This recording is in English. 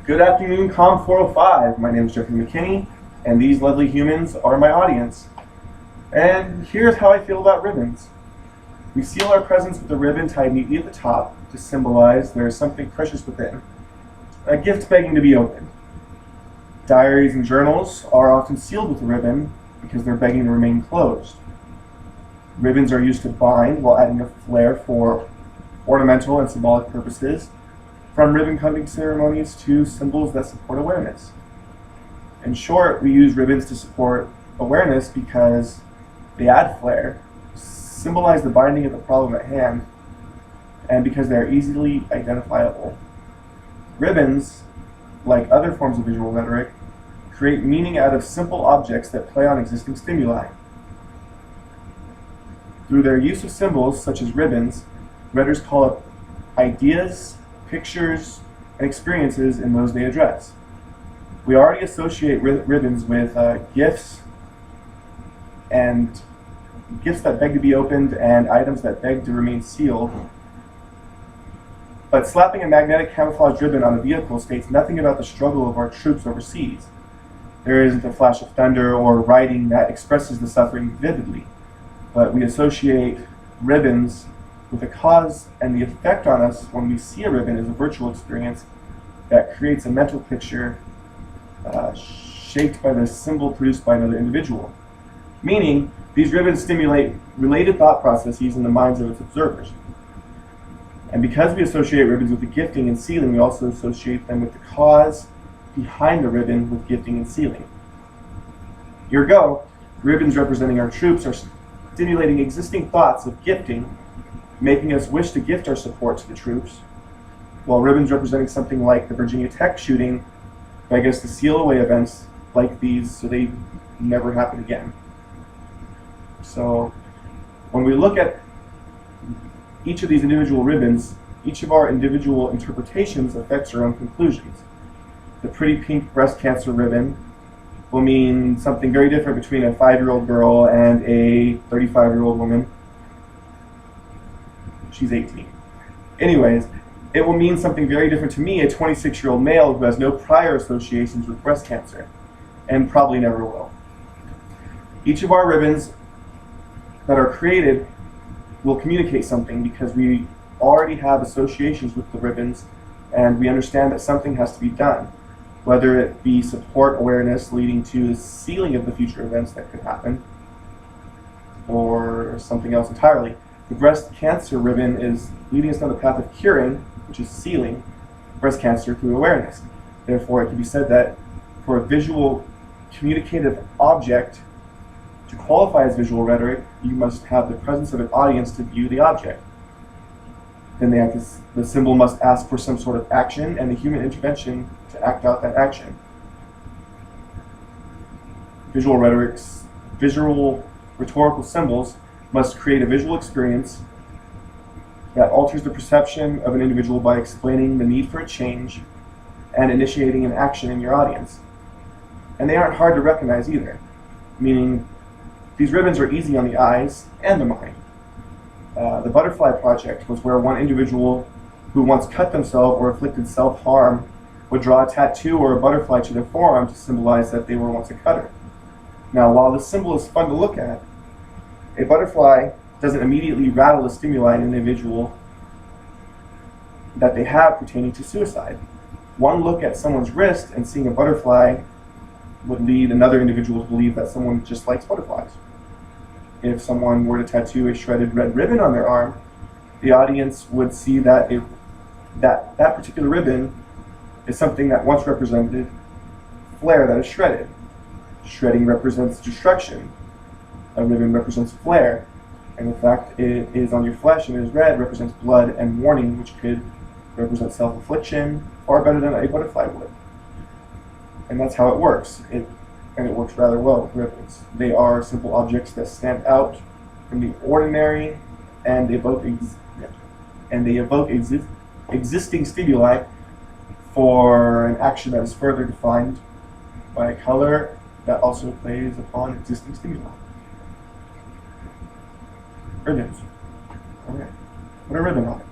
Good afternoon, Com 405. My name is Jeffrey McKinney, and these lovely humans are my audience. And here's how I feel about ribbons. We seal our presents with a ribbon tied neatly at the top to symbolize there is something precious within, a gift begging to be opened. Diaries and journals are often sealed with a ribbon because they're begging to remain closed. Ribbons are used to bind while adding a flair for ornamental and symbolic purposes, from ribbon cutting ceremonies to symbols that support awareness. In short, we use ribbons to support awareness because they add flair, symbolize the binding of the problem at hand, and because they are easily identifiable. Ribbons, like other forms of visual rhetoric, create meaning out of simple objects that play on existing stimuli. Through their use of symbols, such as ribbons, rhetorics call up ideas, pictures, and experiences in those they address. We already associate ribbons with gifts and gifts that beg to be opened and items that beg to remain sealed. But slapping a magnetic camouflage ribbon on a vehicle states nothing about the struggle of our troops overseas. There isn't a flash of thunder or writing that expresses the suffering vividly, but we associate ribbons with a cause, and the effect on us when we see a ribbon is a virtual experience that creates a mental picture shaped by the symbol produced by another individual. Meaning, these ribbons stimulate related thought processes in the minds of its observers. And because we associate ribbons with the gifting and sealing, we also associate them with the cause behind the ribbon with gifting and sealing. Ergo, ribbons representing our troops are stimulating existing thoughts of gifting, making us wish to gift our support to the troops, while ribbons representing something like the Virginia Tech shooting beg us to seal away events like these so they never happen again. So when we look at each of these individual ribbons, each of our individual interpretations affects our own conclusions. The pretty pink breast cancer ribbon will mean something very different between a 5-year-old girl and a 35-year-old woman. She's 18. Anyways, it will mean something very different to me, a 26-year-old male who has no prior associations with breast cancer, and probably never will. Each of our ribbons that are created will communicate something because we already have associations with the ribbons, and we understand that something has to be done, whether it be support awareness leading to the sealing of the future events that could happen, or something else entirely. The breast cancer ribbon is leading us down the path of curing, which is sealing, breast cancer through awareness. Therefore, it can be said that for a visual communicative object to qualify as visual rhetoric, you must have the presence of an audience to view the object. Then the symbol must ask for some sort of action and the human intervention to act out that action. Visual rhetorical symbols must create a visual experience that alters the perception of an individual by explaining the need for a change and initiating an action in your audience. And they aren't hard to recognize either, meaning these ribbons are easy on the eyes and the mind. The Butterfly Project was where one individual who once cut themselves or inflicted self-harm would draw a tattoo or a butterfly to their forearm to symbolize that they were once a cutter. Now, while this symbol is fun to look at, a butterfly doesn't immediately rattle the stimuli in an individual that they have pertaining to suicide. One look at someone's wrist and seeing a butterfly would lead another individual to believe that someone just likes butterflies. If someone were to tattoo a shredded red ribbon on their arm, the audience would see that that particular ribbon is something that once represented flair that is shredded. Shredding represents destruction. A ribbon represents flare, and the fact it is on your flesh and is red represents blood and warning, which could represent self-affliction far better than a butterfly would. And that's how it works. And it works rather well with ribbons. They are simple objects that stand out from the ordinary, and they evoke existing stimuli for an action that is further defined by a color that also plays upon existing stimuli. Ribbons. Okay. Put a ribbon on it.